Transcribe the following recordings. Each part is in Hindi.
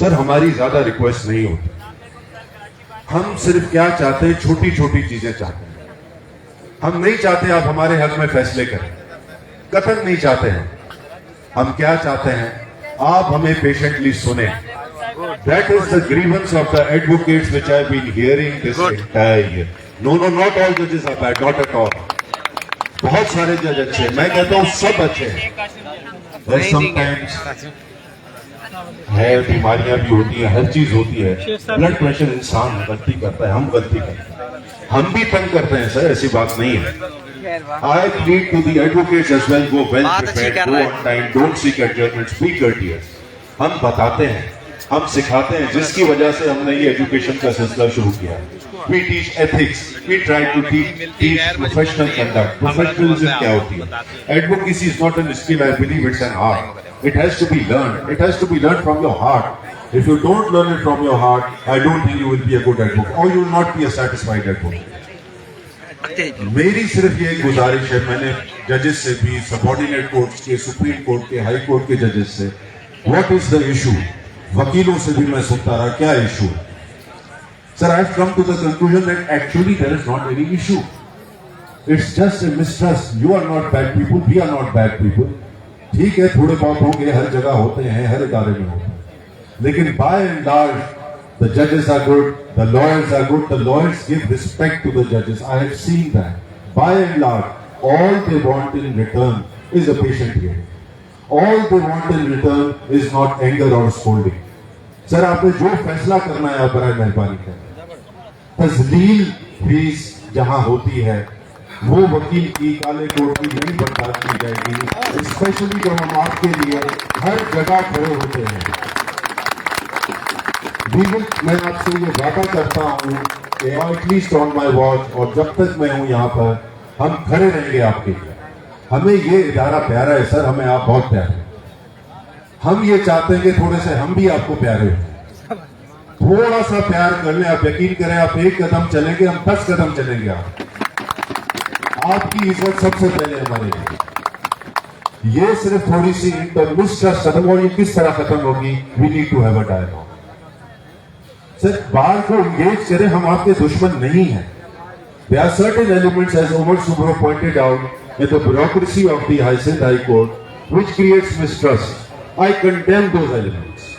सर हमारी ज्यादा रिक्वेस्ट नहीं होती, हम सिर्फ क्या चाहते हैं, छोटी छोटी चीजें चाहते हैं। हम नहीं चाहते आप हमारे हक में फैसले करें, कतई नहीं चाहते हैं। हम क्या चाहते हैं, आप हमें पेशेंटली सुने। That is the grievance of the advocates which I have been hearing this entire year. No no, not all जजेस are bad, not at all. बहुत सारे जज अच्छे हैं, मैं कहता हूं सब अच्छे हैं। समटाइम्स है, बीमारियां भी होती हैं, हर चीज होती है। ब्लड प्रेशर, इंसान गलती करता है, हम गलती करते हैं, हम भी तंग करते हैं सर, ऐसी बात नहीं है। I plead to the advocates as well, go well prepared, go on time, don't seek adjournments, be courteous। हम बताते हैं, हम सिखाते हैं, जिसकी वजह से हमने ये एजुकेशन का सिलसिला शुरू किया। We teach ethics, we try to teach professional conduct। Professionalism क्या होती है? Advocacy is not an skill, I believe it's an art। It has to be learned, it has to be learned from your heart। If you don't learn it from your heart, I don't think you will be a good advocate, or you will not be a satisfied advocate। मेरी सिर्फ ये गुजारिश है, मैंने जजेस से भी, सबऑर्डिनेट कोर्ट्स के, सुप्रीम कोर्ट के, हाई कोर्ट के जजेस से, व्हाट इज द इशू, वकीलों से भी मैं सुनता रहा क्या issue. Sir, I have come to the conclusion that actually there is not any issue, it's just a mistrust. You are not bad people, we are not bad people. ठीक है, थोड़े बहुत होंगे, हर जगह होते हैं, हर इदारे में होते हैं, लेकिन by and large the judges are good, the lawyers are good, the lawyers give respect to the judges। I have seen that। By and large, all they want in return is a patient hearing। All they want in return is not anger or scolding। Sir, आपने जो फैसला करना है आप बराए मेहरबानी करें। तस्लील फीस जहां होती है वो वकील की, काले कोर्ट की नहीं बर्दाश्त की जाएगी, स्पेशली जब हम आपके लिए हर जगह खड़े होते हैं। मैं आपसे ये वादा करता हूँ कि एटलीस्ट ऑन माई वॉच, और जब तक मैं हूँ यहाँ पर, हम खड़े रहेंगे आपके लिए। हमें ये इदारा प्यारा है सर, हमें आप बहुत प्यारे हैं। हम ये चाहते हैं कि थोड़े से हम भी आपको प्यारे हो, थोड़ा सा प्यार कर लें। आप यकीन करें, आप एक कदम चलेंगे, हम 10 कदम चलेंगे। आपकी इज्जत सबसे पहले हमारे लिए। ये सिर्फ थोड़ी सी मिसट्रस्ट खत्म हो, ये किस तरह खत्म होगी? We need to have a dialogue. Sir, bar को इंगेज करें, हम आपके दुश्मन नहीं हैं। There are certain elements, as Omar Subro pointed out, in the bureaucracy of the High Court, which creates mistrust। I condemn those elements।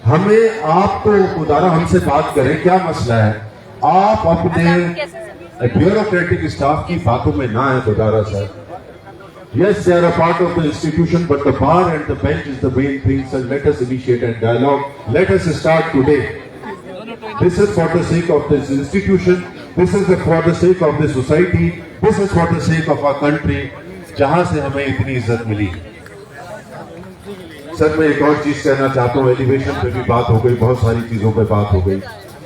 हमें आपको उदारा हमसे बात करें, क्या मसला है? आप अपने ब्यूरोक्रेटिक स्टाफ की बातों में ना है उदारा sir. Yes, they are a part of the institution, but the bar and the bench is the main thing, sir। Let us initiate a dialogue. Let us start today। This is for the sake of this institution, this is for the sake of the society, this is for the sake of our country, जहां से हमें इतनी इज्जत मिली। सर, मैं एक और चीज कहना चाहता हूँ, एलिवेशन पे भी बात हो गई, बहुत सारी चीजों पे बात हो गई।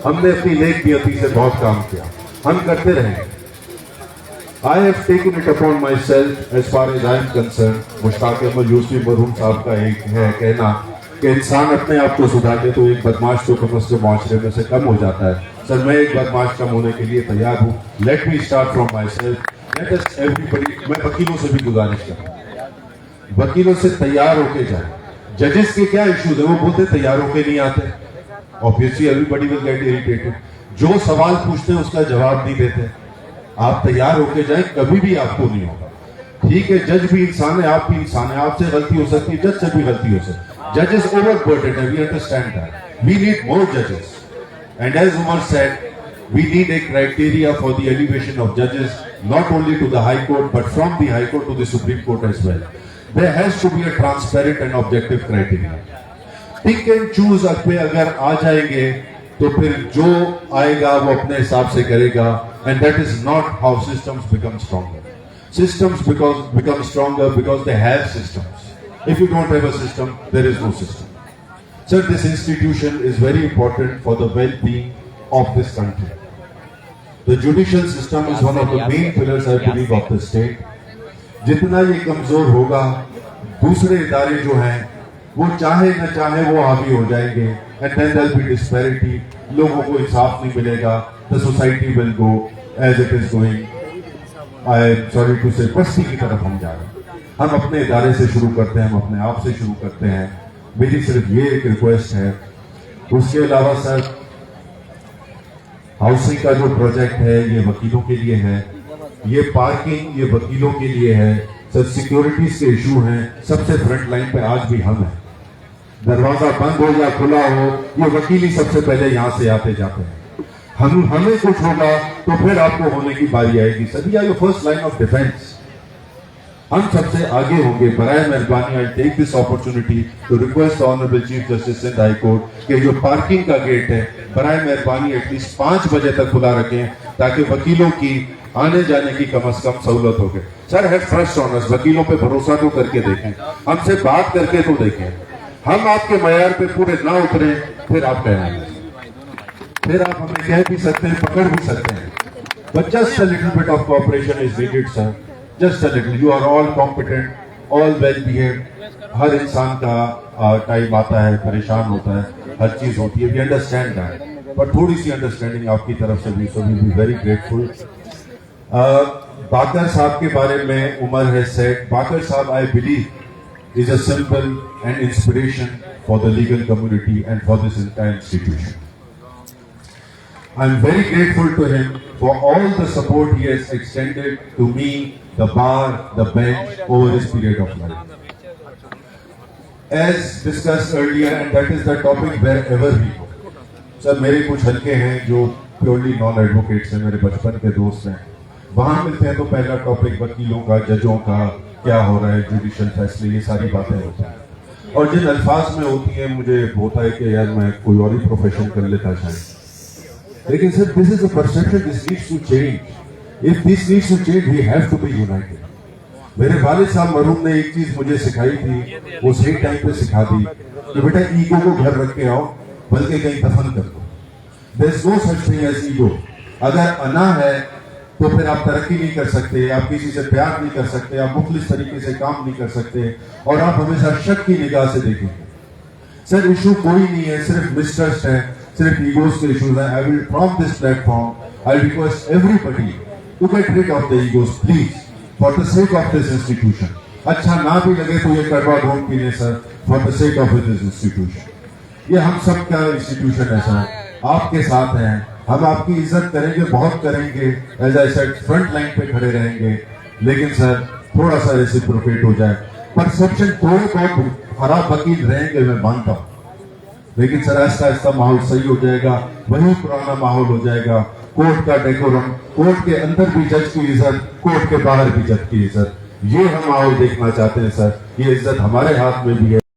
हमने अपनी नेक नियति से बहुत काम किया, हम करते रहेंगे। I have taken it upon myself, as far as I am concerned। Mushtaq Ahmad Yusufi मरहूम साहब का एक है कहना कि इंसान अपने आप को सुधार दे तो एक बदमाश तो कम से कम माशरे में से कम हो जाता है। सर, मैं एक बदमाश कम होने के लिए तैयार हूँ। Let me start from my self, let us everybody. मैं वकीलों से भी गुजारिश करूँ, वकीलों से तैयार होके जाए। जजेस के क्या इश्यूज है, वो बोलते तैयार होके नहीं आते। Obviously everybody will get irritated. जो सवाल पूछते हैं उसका जवाब नहीं देते। आप तैयार होके जाए, कभी भी आपको नहीं होगा। ठीक है, जज भी इंसान है, आप भी इंसान है, आपसे गलती हो सकती है, जज से भी गलती हो सकती है। जजेस ओवरबर्डन है, we understand that. We need more जजेस, and as Umar said, we need a criteria for the elevation of judges, not only to the High Court, but from the High Court to the Supreme Court as well। There has to be a transparent and objective criteria। Pick and choose पे अगर आ जाएंगे तो फिर जो आएगा वो अपने हिसाब से करेगा, and that is not how systems become stronger। Systems become stronger because they have systems। If you don't have a system, there is no system। Sir, this institution is very important for the well-being of this country। The judicial system is one of the main pillars, I believe, of the state। जितना ये कमजोर होगा, दूसरे इदारे जो हैं वो चाहे न चाहे वो हावी हो जाएंगे, and then there will be disparity। लोगों को इंसाफ नहीं मिलेगा, the society will go as it is going। I am sorry to say, पस्ती की तरफ हम जा रहे हैं। हम अपने इदारे से शुरू करते हैं, हम अपने आप से शुरू करते हैं, मेरी सिर्फ ये एक रिक्वेस्ट है। उसके अलावा सर, हाउसिंग का जो प्रोजेक्ट है ये वकीलों के लिए है, ये पार्किंग ये वकीलों के लिए है सर, सिक्योरिटीज के इशू हैं, सबसे फ्रंट लाइन पे आज भी हम हैं। दरवाजा बंद हो या खुला हो, ये वकील ही सबसे पहले यहां से आते जाते हैं। हमें कुछ होगा तो फिर आपको होने की बारी आएगी sir. We are your first line of defence. हम सबसे आगे होंगे। बराए मेहरबानी, I take this opportunity to request honourable chief justice Sindh high court कि जो पार्किंग का गेट है बराए मेहरबानी एटलीस्ट 5 बजे तक खुला रखें, ताकि वकीलों की आने जाने की कम से कम सहूलत हो गई। Sir, have trust on us. वकीलों पे भरोसा तो करके देखें, हमसे बात करके तो देखें। हम आपके मयार पे पूरे ना उतरे फिर आप कहेंगे, फिर आप हमें कह भी सकते हैं, पकड़ भी सकते हैं। But just a little bit of cooperation is needed sir, just a little. You are all competent, all well behaved. हर इंसान का टाइम आता है, परेशान होता है, हर चीज होती है, वी अंडरस्टैंड दैट, बट थोड़ी सी अंडरस्टैंडिंग आपकी तरफ से भी, so we be very grateful. Bakar साहब के बारे में उमर हैज सेड, बाकर साहब I believe is a simple and inspiration for the legal community and for this entire institution. I am very grateful to him for all the support he has extended to me, the bar, the bench over his period of life. As discussed earlier, and that is the topic wherever we go. Sir, मेरे कुछ हल्के हैं जो प्योरली नॉन एडवोकेट्स हैं, मेरे बचपन के दोस्त हैं। वहां मिलते हैं तो पहला टॉपिक वकीलों का, जजों का, क्या हो रहा है, जुडिशियल फैसले, ये सारी बातें होती हैं। और जिन अल्फाज में होती हैं मुझे होता है कि यार मैं कोई और ही प्रोफेशन कर लेता शायद। लेकिन sir, this is a perception, this needs to change. If this needs to change, we have to be united. मेरे वालिद साहब मरूम ने एक चीज मुझे सिखाई थी, वो सही टाइम पे सिखा दी कि बेटा ईगो को घर रख के आओ, बल्कि कहीं दफन कर दो। There is no such thing as ego. अगर अना है तो फिर आप तरक्की नहीं कर सकते, आप किसी से प्यार नहीं कर सकते, आप मुख्तलिफ तरीके से काम नहीं कर सकते, और आप हमेशा शक की निगाह से देखेंगे। सर, इशू कोई नहीं है, सिर्फ मिसट्रस्ट है, सिर्फ ईगोस के इश्यूज हैं। I will from this platform I request everybody to get rid of the egos please, for the sake of this institution. अच्छा ना भी लगे तो ये कड़वा घूम पीने sir, for the sake of this institution. ये हम सब का इंस्टीट्यूशन है सर, आपके साथ हैं, हम आपकी इज्जत करेंगे, बहुत करेंगे। As I said, front line पे खड़े रहेंगे। लेकिन सर, थोड़ा सा रेसिप्रोकेट हो जाए। परसेप्शन थोड़े बहुत खराब वकील रहेंगे, मैं मानता हूं, लेकिन सर ऐसा ऐसा माहौल सही हो जाएगा, वही पुराना माहौल हो जाएगा। कोर्ट का डेकोरम, कोर्ट के अंदर भी जज की इज्जत, कोर्ट के बाहर भी जज की इज्जत, ये हम माहौल देखना चाहते हैं सर। ये इज्जत हमारे हाथ में भी है।